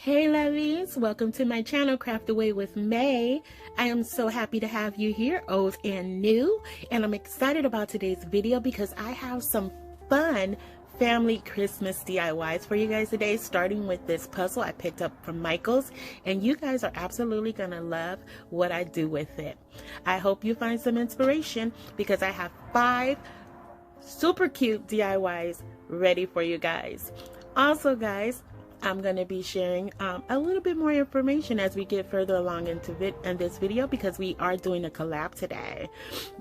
Hey lovies, welcome to my channel Craft Away with May. I am so happy to have you here, old and new, and I'm excited about today's video because I have some fun family Christmas DIYs for you guys today, starting with this puzzle I picked up from Michael's, and you guys are absolutely gonna love what I do with it. I hope you find some inspiration because I have 5 super cute DIYs ready for you guys. Also guys, I'm going to be sharing a little bit more information as we get further along into this video because we are doing a collab today.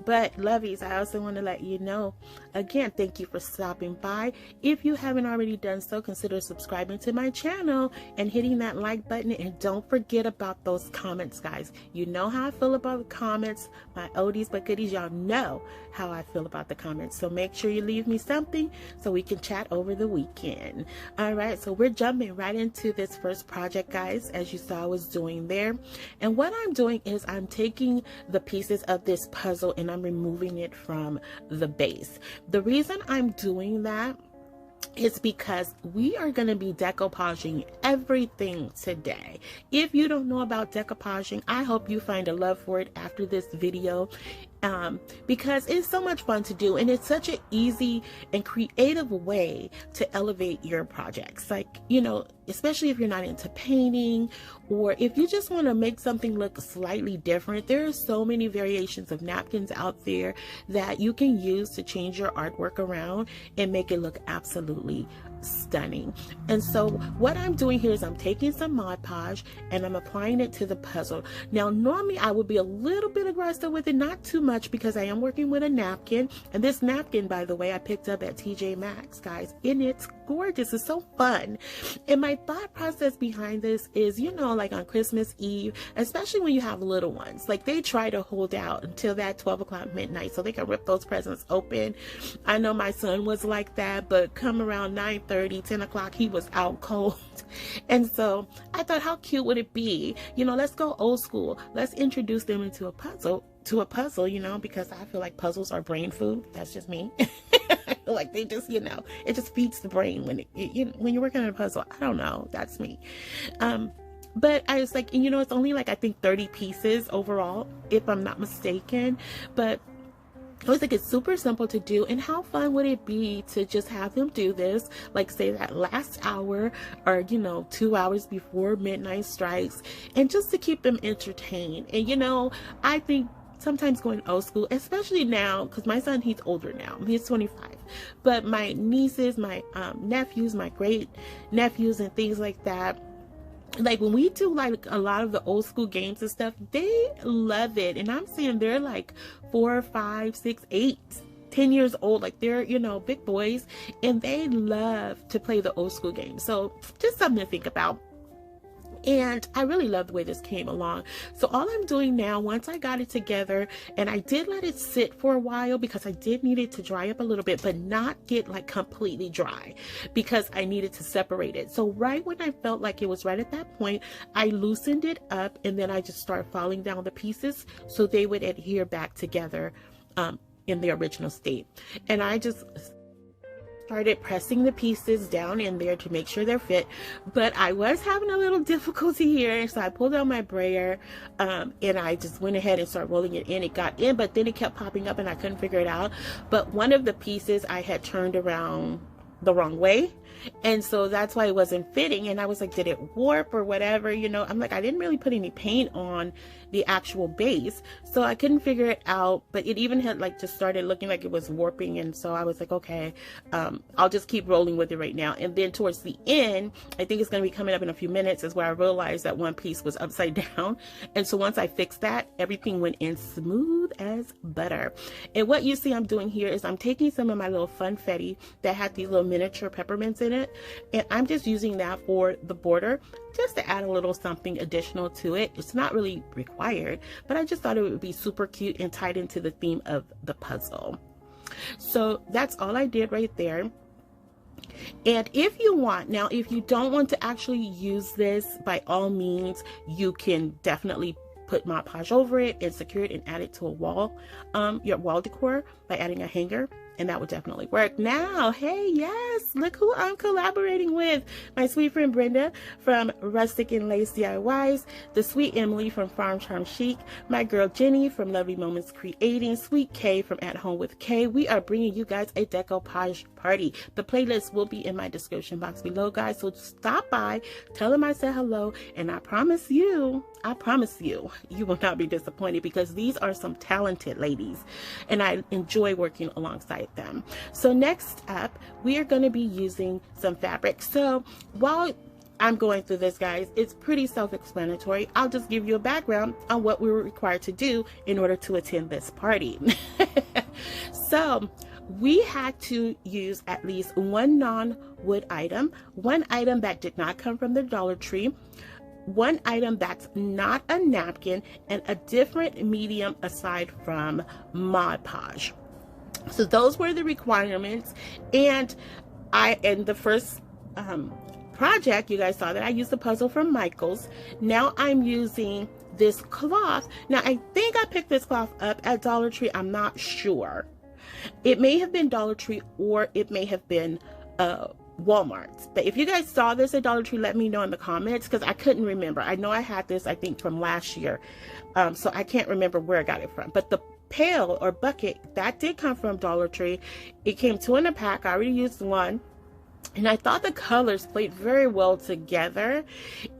But lovies, I also want to let you know, again, thank you for stopping by. If you haven't already done so, consider subscribing to my channel and hitting that like button, and don't forget about those comments, guys. You know how I feel about the comments, my oldies but goodies. Y'all know how I feel about the comments, so make sure you leave me something so we can chat over the weekend. All right, so we're jumping right into this first project, guys, as you saw I was doing there. And what I'm doing is I'm taking the pieces of this puzzle and I'm removing it from the base. The reason I'm doing that is because we are going to be decoupaging everything today. If you don't know about decoupaging, I hope you find a love for it after this video, because it's so much fun to do, and it's such an easy and creative way to elevate your projects. Like, you know, especially if you're not into painting, or if you just want to make something look slightly different, there are so many variations of napkins out there that you can use to change your artwork around and make it look absolutely stunning. And so what I'm doing here is I'm taking some Mod Podge and I'm applying it to the puzzle. Now normally I would be a little bit aggressive with it, not too much, because I am working with a napkin, and this napkin, by the way, I picked up at TJ Maxx, guys, and it's gorgeous. It's so fun. And my thought process behind this is, you know, like on Christmas Eve, especially when you have little ones, like they try to hold out until that 12 o'clock midnight so they can rip those presents open. I know my son was like that, but come around 9:30, 10 o'clock, he was out cold. And so I thought, how cute would it be? You know, let's go old school. Let's introduce them into a puzzle, you know, because I feel like puzzles are brain food. That's just me. Like they just, you know, it just feeds the brain when when you're working on a puzzle. I don't know, that's me. But I was like, you know, it's only like I think 30 pieces overall, if I'm not mistaken. But I was like, it's super simple to do, and how fun would it be to just have them do this, like say that last hour, or you know, 2 hours before midnight strikes, and just to keep them entertained. And you know, I think sometimes going old school, especially now, because my son, he's older now, he's 25, but my nieces, my nephews, my great nephews and things like that, like when we do like a lot of the old school games and stuff, they love it. And I'm saying they're like 4, 5, 6, 8, 10 years old, like they're, you know, big boys, and they love to play the old school games. So just something to think about. And I really love the way this came along. So all I'm doing now, once I got it together, and I did let it sit for a while because I did need it to dry up a little bit, but not get like completely dry, because I needed to separate it. So right when I felt like it was right at that point, I loosened it up, and then I just started falling down the pieces so they would adhere back together in the original state. And I just started pressing the pieces down in there to make sure they're fit, but I was having a little difficulty here, so I pulled out my brayer and I just went ahead and started rolling it in. It got in, but then it kept popping up and I couldn't figure it out. But one of the pieces I had turned around the wrong way, and so that's why it wasn't fitting. And I was like, did it warp or whatever, you know? I'm like, I didn't really put any paint on the actual base, so I couldn't figure it out. But it even had like just started looking like it was warping, and so I was like, okay, I'll just keep rolling with it right now. And then towards the end, I think it's going to be coming up in a few minutes, is where I realized that one piece was upside down. And so once I fixed that, everything went in smooth as butter. And what you see I'm doing here is I'm taking some of my little funfetti that had these little miniature peppermints in it, and I'm just using that for the border, just to add a little something additional to it. It's not really required, but I just thought it would be super cute and tied into the theme of the puzzle. So that's all I did right there. And if you want, now if you don't want to actually use this, by all means, you can definitely put Mod Podge over it and secure it and add it to a wall, your wall decor, by adding a hanger and that would definitely work. Now, hey, yes, look who I'm collaborating with. My sweet friend Brenda from Rustic and Lace DIYs, the sweet Emily from Farm Charm Chic, my girl Jenny from Lovely Moments Creating, sweet Kay from At Home with Kay. We are bringing you guys a decoupage party. The playlist will be in my description box below, guys, so stop by, tell them I said hello, and I promise you, you will not be disappointed, because these are some talented ladies and I enjoy working alongside them. So next up, we are going to be using some fabric. So while I'm going through this, guys, it's pretty self-explanatory. I'll just give you a background on what we were required to do in order to attend this party. So we had to use at least one non-wood item, one item that did not come from the Dollar Tree, one item that's not a napkin, and a different medium aside from Mod Podge. So those were the requirements. And in the first project, you guys saw that I used the puzzle from Michaels. Now I'm using this cloth. Now I think I picked this cloth up at Dollar Tree. I'm not sure. It may have been Dollar Tree or it may have been Walmart's. But if you guys saw this at Dollar Tree, let me know in the comments, because I couldn't remember. I know I had this, I think, from last year, so I can't remember where I got it from. But the pail or bucket, that did come from Dollar Tree. It came 2 in a pack. I already used one, and I thought the colors played very well together.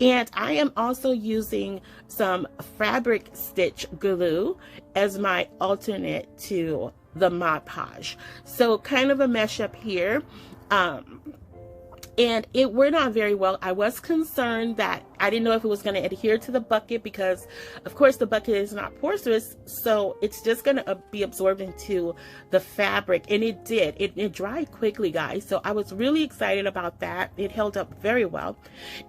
And I am also using some fabric stitch glue as my alternate to the Mod Podge. So kind of a mesh up here. And it went on very well. I was concerned that I didn't know if it was going to adhere to the bucket, because of course the bucket is not porous, so it's just going to be absorbed into the fabric, and it did. It dried quickly, guys, so I was really excited about that. It held up very well.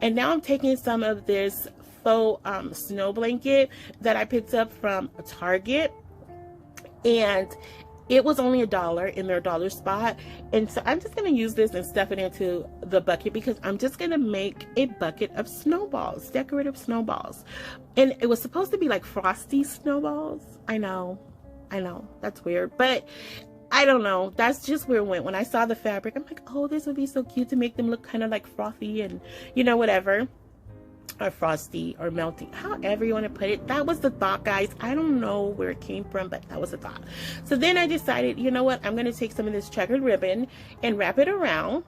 And now I'm taking some of this faux snow blanket that I picked up from Target, and it was only $1 in their dollar spot. And so I'm just going to use this and stuff it into the bucket, because I'm just going to make a bucket of snowballs, decorative snowballs. And it was supposed to be like frosty snowballs. I know, that's weird, but I don't know. That's just where it went. When I saw the fabric, I'm like, oh, this would be so cute to make them look kind of like frothy and, you know, whatever. Or frosty or melting, however you want to put it. That was the thought, guys. I don't know where it came from, but that was the thought. So then I decided, you know what, I'm going to take some of this checkered ribbon and wrap it around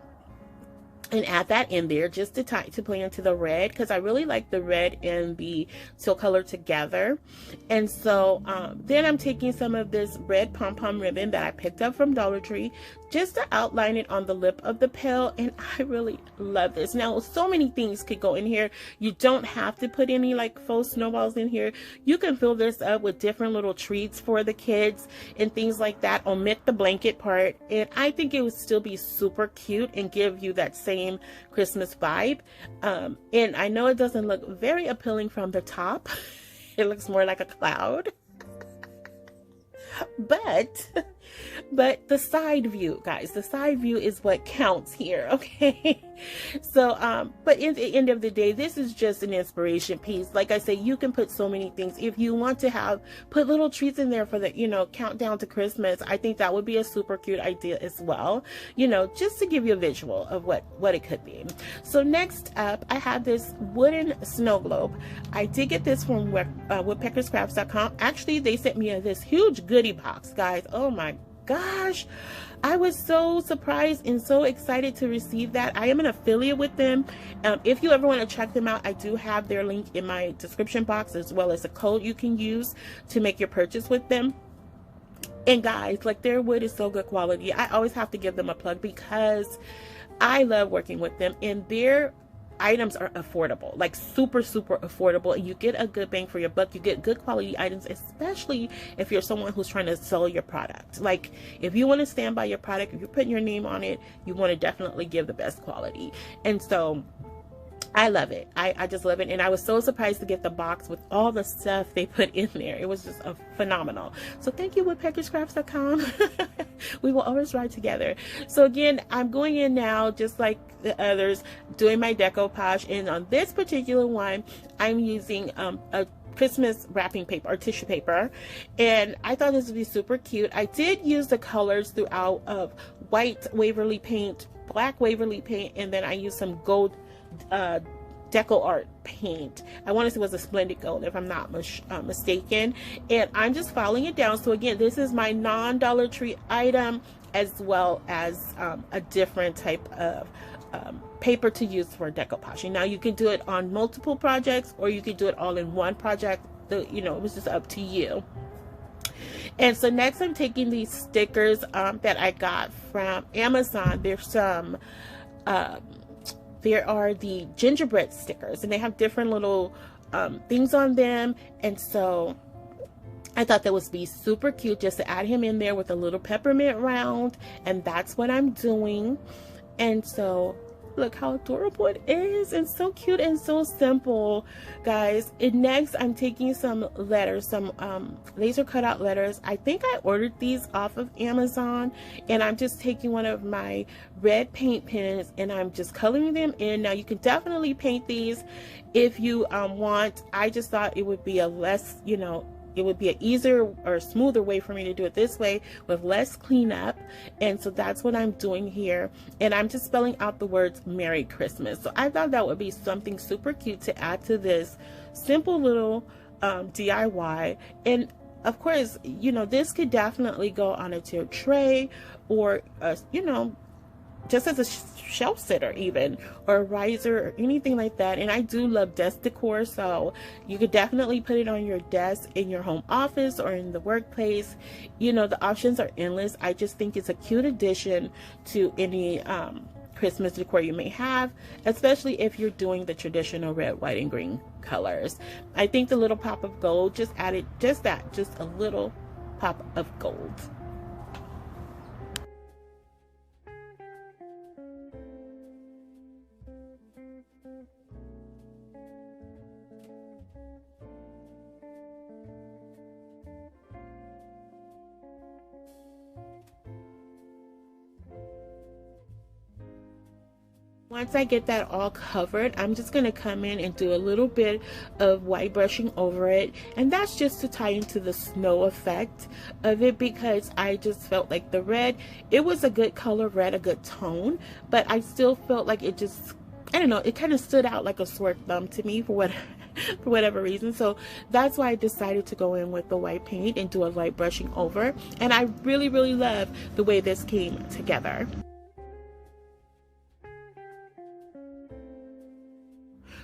and add that in there just to play into the red, because I really like the red and the teal color together. And so then I'm taking some of this red pom-pom ribbon that I picked up from Dollar Tree just to outline it on the lip of the pail, and I really love this. Now, so many things could go in here. You don't have to put any like faux snowballs in here. You can fill this up with different little treats for the kids and things like that. Omit the blanket part, and I think it would still be super cute and give you that same Christmas vibe. And I know it doesn't look very appealing from the top. It looks more like a cloud. But the side view, guys, the side view is what counts here, okay? So but in the end of the day, this is just an inspiration piece. Like I say, you can put so many things. If you want to put little treats in there for the, you know, countdown to Christmas, I think that would be a super cute idea as well, you know, just to give you a visual of what it could be. So next up, I have this wooden snow globe. I did get this from woodpeckerscrafts.com. Actually, they sent me this huge goodie box, guys. Oh my gosh, I was so surprised and so excited to receive that. I am an affiliate with them. If you ever want to check them out, I do have their link in my description box, as well as a code you can use to make your purchase with them. And guys, like, their wood is so good quality. I always have to give them a plug because I love working with them, and their items are affordable, like super affordable, and you get a good bang for your buck. You get good quality items, especially if you're someone who's trying to sell your product. Like, if you want to stand by your product, if you're putting your name on it, you want to definitely give the best quality. And so I love it. I just love it. And I was so surprised to get the box with all the stuff they put in there. It was just phenomenal. So thank you, woodpeckerscrafts.com. We will always ride together. So again, I'm going in now, just like the others, doing my decoupage. And on this particular one, I'm using a Christmas wrapping paper or tissue paper, and I thought this would be super cute. I did use the colors throughout of white Waverly paint, black Waverly paint, and then I used some gold DecoArt paint. I want to say it was a splendid gold if I'm not mistaken, and I'm just filing it down. So again, this is my non-Dollar Tree item, as well as a different type of paper to use for decoupage. Now you can do it on multiple projects, or you can do it all in one project. You know, it was just up to you. And so next I'm taking these stickers that I got from Amazon. There's some there are the gingerbread stickers, and they have different little things on them, and so I thought that would be super cute just to add him in there with a little peppermint round, and that's what I'm doing. And so look how adorable it is, and so cute and so simple, guys. And next I'm taking some letters, some laser cutout letters. I think I ordered these off of Amazon, and I'm just taking one of my red paint pens and I'm just coloring them in. Now you can definitely paint these if you want. I just thought it would be a less, you know, it would be an easier or smoother way for me to do it this way with less cleanup. And so that's what I'm doing here. And I'm just spelling out the words Merry Christmas. So I thought that would be something super cute to add to this simple little DIY. And of course, you know, this could definitely go on a tiered tray, or you know, just as a shelf sitter even, or a riser or anything like that. And I do love desk decor, so you could definitely put it on your desk in your home office or in the workplace. You know, the options are endless. I just think it's a cute addition to any Christmas decor you may have, especially if you're doing the traditional red, white, and green colors. I think the little pop of gold just added just a little pop of gold. Once I get that all covered, I'm just going to come in and do a little bit of white brushing over it, and that's just to tie into the snow effect of it, because I just felt like the red, it was a good color red, a good tone, but I still felt like it just, I don't know, it kind of stood out like a sore thumb to me for whatever reason. So that's why I decided to go in with the white paint and do a light brushing over, and I really love the way this came together.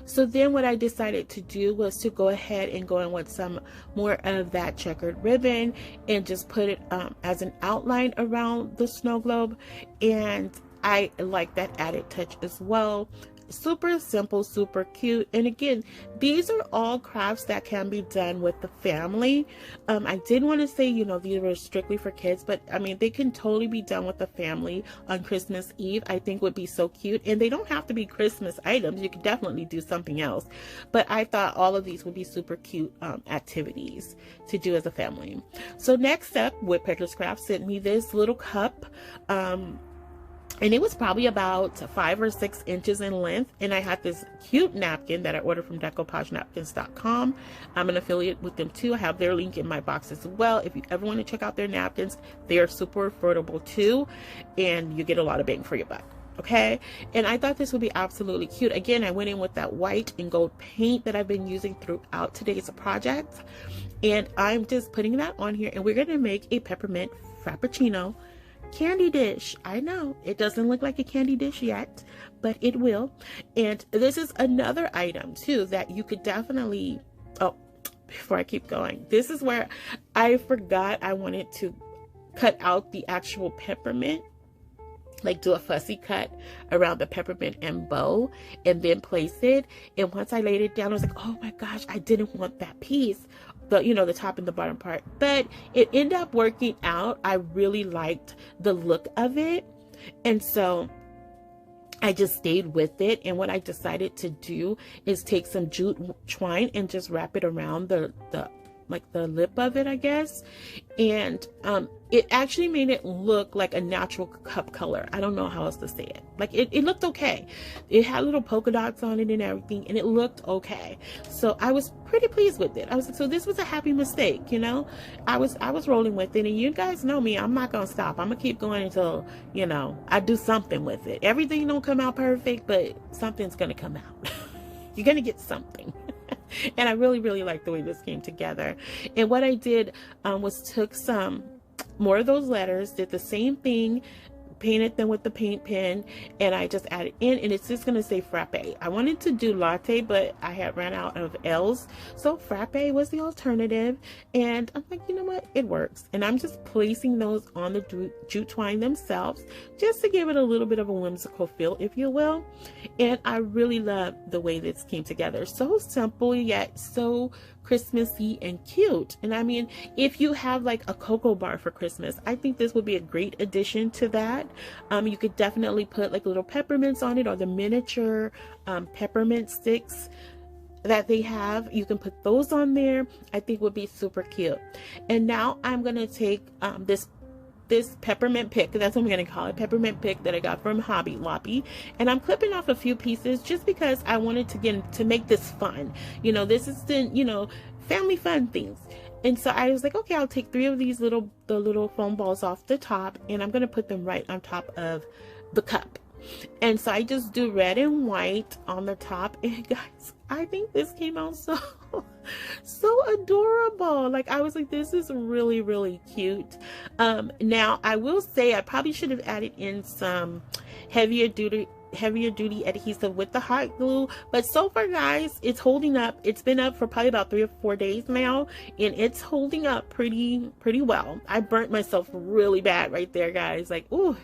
So then what I decided to do was to go ahead and go in with some more of that checkered ribbon and just put it as an outline around the snow globe. And I like that added touch as well. Super simple, super cute. And again, these are all crafts that can be done with the family. I did want to say, you know, these were strictly for kids, but I mean, they can totally be done with the family on Christmas Eve. I think would be so cute. And they don't have to be Christmas items. You could definitely do something else. But I thought all of these would be super cute activities to do as a family. So next up, Woodpecker's Craft sent me this little cup. And it was probably about 5 or 6 inches in length. And I had this cute napkin that I ordered from DecoupageNapkins.com. I'm an affiliate with them too. I have their link in my box as well. If you ever want to check out their napkins, they are super affordable too. And you get a lot of bang for your buck. Okay. And I thought this would be absolutely cute. Again, I went in with that white and gold paint that I've been using throughout today's project. And I'm just putting that on here. And we're going to make a peppermint frappuccino candy dish. I know it doesn't look like a candy dish yet, but it will. And this is another item too that you could definitely, oh, before I keep going, this is where I forgot I wanted to cut out the actual peppermint, like do a fussy cut around the peppermint and bow and then place it. And once I laid it down, I was like, oh my gosh, I didn't want that piece, the, you know, the top and the bottom part, but it ended up working out. I really liked the look of it, and so I just stayed with it. And what I decided to do is take some jute twine and just wrap it around the like the lip of it, I guess. And it actually made it look like a natural cup color. I don't know how else to say it. Like it looked okay. It had little polka dots on it and everything, and it looked okay. So I was pretty pleased with it. I was like, so this was a happy mistake, you know. I was rolling with it, and you guys know me. I'm not gonna stop. I'm gonna keep going until, you know, I do something with it. Everything don't come out perfect, but something's gonna come out. You're gonna get something. And I really, really like the way this came together. And what I did was took some more of those letters, did the same thing, painted them with the paint pen, and I just added in, and it's just gonna say frappe. I wanted to do latte, but I had ran out of L's, so frappe was the alternative. And I'm like, you know what, it works. And I'm just placing those on the jute twine themselves, just to give it a little bit of a whimsical feel, if you will. And I really love the way this came together. So simple, yet so Christmassy and cute. And I mean, if you have like a cocoa bar for Christmas, I think this would be a great addition to that. You could definitely put like little peppermints on it, or the miniature peppermint sticks that they have. You can put those on there. I think would be super cute. And now I'm gonna take this peppermint pick, that's what I'm gonna call it, peppermint pick that I got from Hobby Lobby, and I'm clipping off a few pieces just because I wanted to make this fun. You know, this is the, you know, family fun things. And so I was like, okay, I'll take 3 of these the little foam balls off the top, and I'm gonna put them right on top of the cup. And so I just do red and white on the top, and guys, I think this came out so adorable. Like, I was like, this is really, really cute. Now I will say I probably should have added in some heavier duty adhesive with the hot glue, but so far, guys, it's holding up. It's been up for probably about 3 or 4 days now, and it's holding up pretty well. I burnt myself really bad right there, guys. Like, ooh,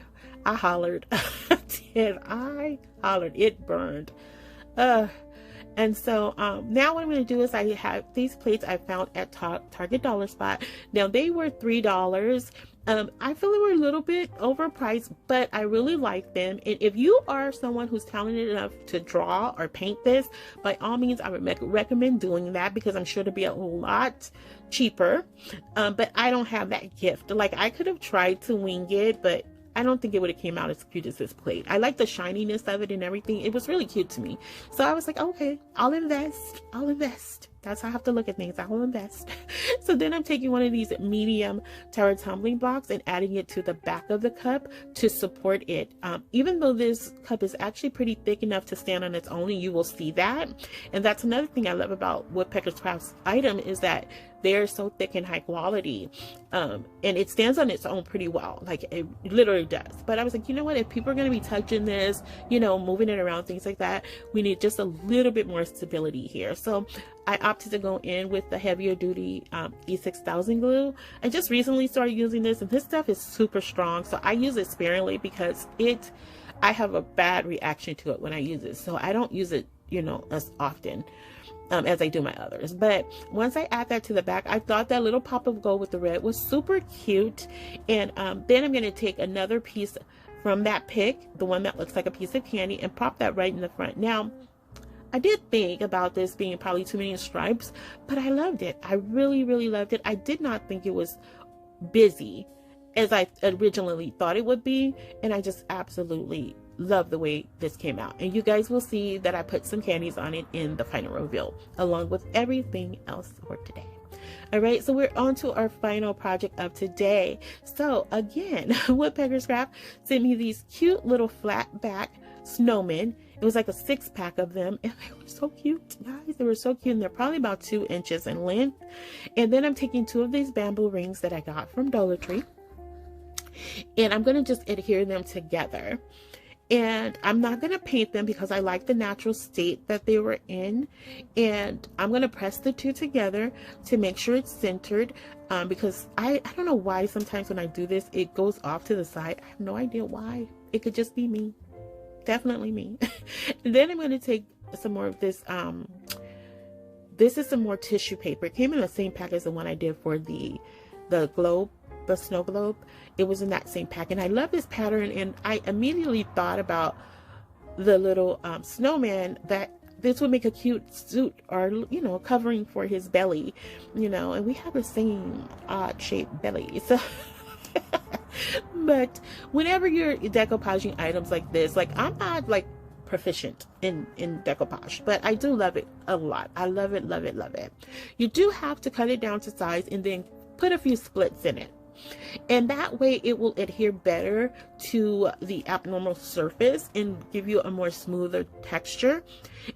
I hollered. I hollered. It burned. And so now what I'm going to do is I have these plates I found at Target Dollar Spot. Now they were $3. I feel they were a little bit overpriced, but I really like them. And if you are someone who's talented enough to draw or paint this, by all means, I would recommend doing that, because I'm sure to be a lot cheaper. But I don't have that gift. Like, I could have tried to wing it, but I don't think it would have came out as cute as this plate. I like the shininess of it and everything. It was really cute to me. So I was like, okay, I'll invest. That's how I have to look at things. I will invest. So then I'm taking one of these medium tower tumbling blocks and adding it to the back of the cup to support it. Even though this cup is actually pretty thick enough to stand on its own, and you will see that. And that's another thing I love about Woodpecker's Crafts item, is that they're so thick and high quality. And it stands on its own pretty well. Like, it literally does. But I was like, you know what? If people are going to be touching this, you know, moving it around, things like that, we need just a little bit more stability here. So I opted to go in with the heavier duty E6000 glue. I just recently started using this, and this stuff is super strong. So I use it sparingly, because I have a bad reaction to it when I use it. So I don't use it, you know, as often as I do my others. But once I add that to the back, I thought that little pop of gold with the red was super cute. And then I'm going to take another piece from that pick, the one that looks like a piece of candy, and pop that right in the front. Now, I did think about this being probably too many stripes, but I loved it. I really, really loved it. I did not think it was busy as I originally thought it would be, and I just absolutely love the way this came out. And you guys will see that I put some candies on it in the final reveal, along with everything else for today. All right, so we're on to our final project of today. So again, Woodpecker's Craft sent me these cute little flat back snowmen. It was like a 6-pack of them, and they were so cute, guys. They were so cute, and they're probably about 2 inches in length. And then I'm taking 2 of these bamboo rings that I got from Dollar Tree, and I'm going to just adhere them together. And I'm not going to paint them, because I like the natural state that they were in. And I'm going to press the 2 together to make sure it's centered, because I don't know why sometimes when I do this, it goes off to the side. I have no idea why. It could just be me. Definitely me. And then I'm going to take some more of this. This is some more tissue paper. It came in the same pack as the one I did for the globe, the snow globe. It was in that same pack, and I love this pattern. And I immediately thought about the little snowman that this would make a cute suit or, you know, covering for his belly, you know, and we have the same odd shaped belly. So, but whenever you're decoupaging items like this, like I'm not like proficient in decoupage, but I do love it a lot. I love it, love it, love it. You do have to cut it down to size and then put a few splits in it. And that way it will adhere better to the abnormal surface and give you a more smoother texture.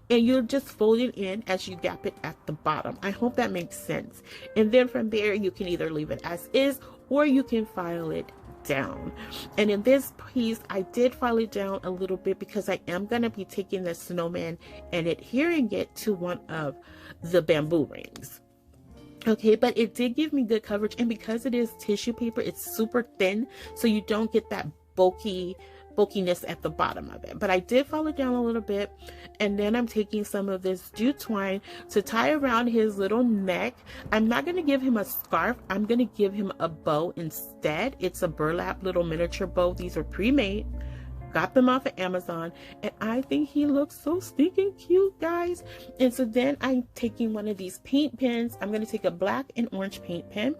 And you'll just fold it in as you gap it at the bottom. I hope that makes sense. And then from there, you can either leave it as is or you can file it down. And in this piece, I did file it down a little bit because I am going to be taking the snowman and adhering it to one of the bamboo rings. Okay, but it did give me good coverage, and because it is tissue paper, it's super thin, so you don't get that bulkiness at the bottom of it. But I did file it down a little bit, and then I'm taking some of this jute twine to tie around his little neck. I'm not going to give him a scarf. I'm going to give him a bow instead. It's a burlap little miniature bow. These are pre-made. Got them off of Amazon, and I think he looks so stinking cute, guys. And so then I'm taking one of these paint pens. I'm going to take a black and orange paint pen.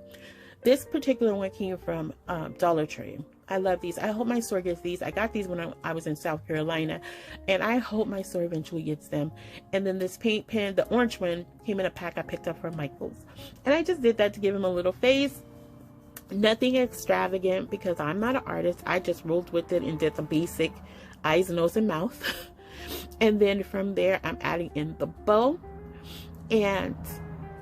This particular one came from Dollar Tree. I love these. I hope my store gets these. I got these when I was in South Carolina, and I hope my store eventually gets them. And then this paint pen, the orange one, came in a pack I picked up from Michael's. And I just did that to give him a little face. Nothing extravagant because I'm not an artist. I just rolled with it and did the basic eyes, nose, and mouth. And then from there, I'm adding in the bow. And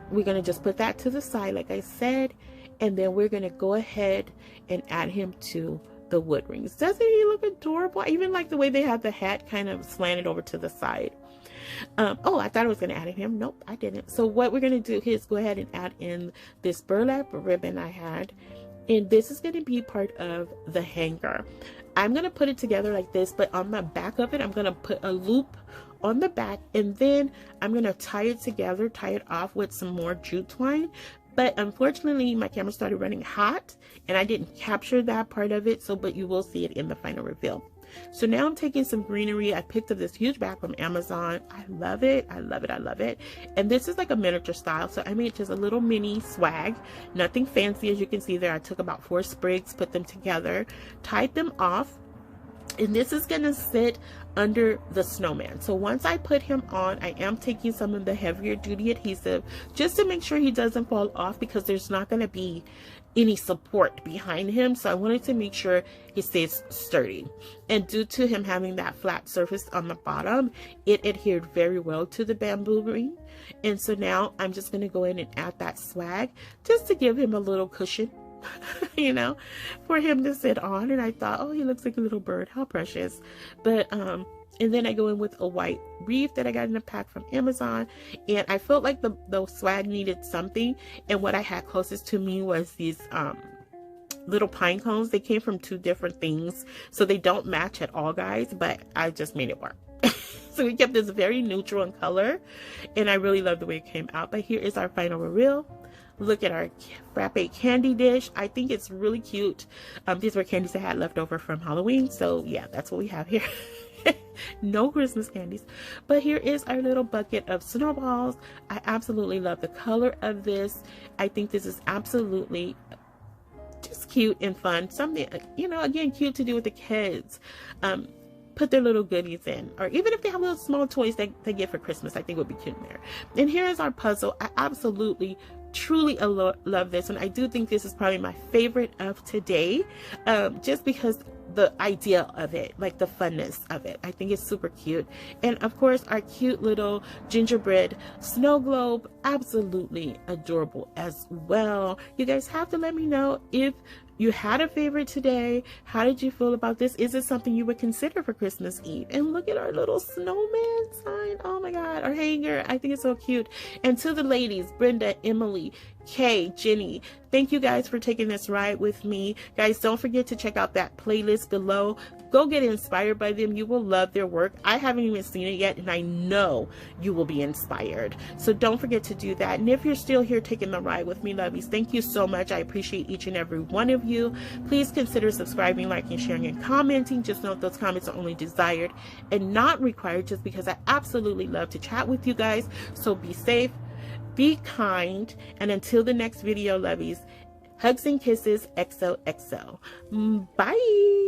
we're going to just put that to the side, like I said. And then we're going to go ahead and add him to the wood rings. Doesn't he look adorable? I even like the way they have the hat kind of slanted over to the side. Oh, I thought I was going to add him. Nope, I didn't. So what we're going to do is go ahead and add in this burlap ribbon I had. And this is going to be part of the hanger. I'm going to put it together like this, but on the back of it, I'm going to put a loop on the back. And then I'm going to tie it together, tie it off with some more jute twine. But unfortunately, my camera started running hot and I didn't capture that part of it. So, but you will see it in the final reveal. So now I'm taking some greenery. I picked up this huge bag from Amazon. I love it. I love it. I love it. And this is like a miniature style. So I made just a little mini swag. Nothing fancy. As you can see there, I took about 4 sprigs, put them together, tied them off. And this is going to sit under the snowman. So once I put him on, I am taking some of the heavier duty adhesive just to make sure he doesn't fall off, because there's not going to be any support behind him. So I wanted to make sure he stays sturdy. And due to him having that flat surface on the bottom, it adhered very well to the bamboo ring. And so now I'm just going to go in and add that swag just to give him a little cushion, you know, for him to sit on. And I thought, oh, he looks like a little bird. How precious. But and then I go in with a white wreath that I got in a pack from Amazon. And I felt like the swag needed something. And what I had closest to me was these little pine cones. They came from 2 different things, so they don't match at all, guys. But I just made it work. So we kept this very neutral in color. And I really love the way it came out. But here is our final reveal. Look at our frappe candy dish. I think it's really cute. These were candies I had left over from Halloween. So yeah, that's what we have here. No Christmas candies. But here is our little bucket of snowballs. I absolutely love the color of this. I think this is absolutely just cute and fun. Something, you know, again, cute to do with the kids. Put their little goodies in, or even if they have little small toys that they get for Christmas, I think would be cute in there. And here is our puzzle. I absolutely truly love this one. I do think this is probably my favorite of today, just because the idea of it, like the funness of it. I think it's super cute. And of course, our cute little gingerbread snow globe, absolutely adorable as well. You guys have to let me know if you had a favorite today. How did you feel about this? Is it something you would consider for Christmas Eve? And look at our little snowman sign. Oh my God, our hanger. I think it's so cute. And to the ladies, Brenda, Emily, Kay, Jenny, thank you guys for taking this ride with me. Guys, don't forget to check out that playlist below. Go get inspired by them. You will love their work. I haven't even seen it yet, and I know you will be inspired. So don't forget to do that. And if you're still here taking the ride with me, lovies, thank you so much. I appreciate each and every one of you. Please consider subscribing, liking, sharing, and commenting. Just note those comments are only desired and not required, just because I absolutely love to chat with you guys. So be safe, be kind, and until the next video, lovies, hugs and kisses, XOXO. Bye.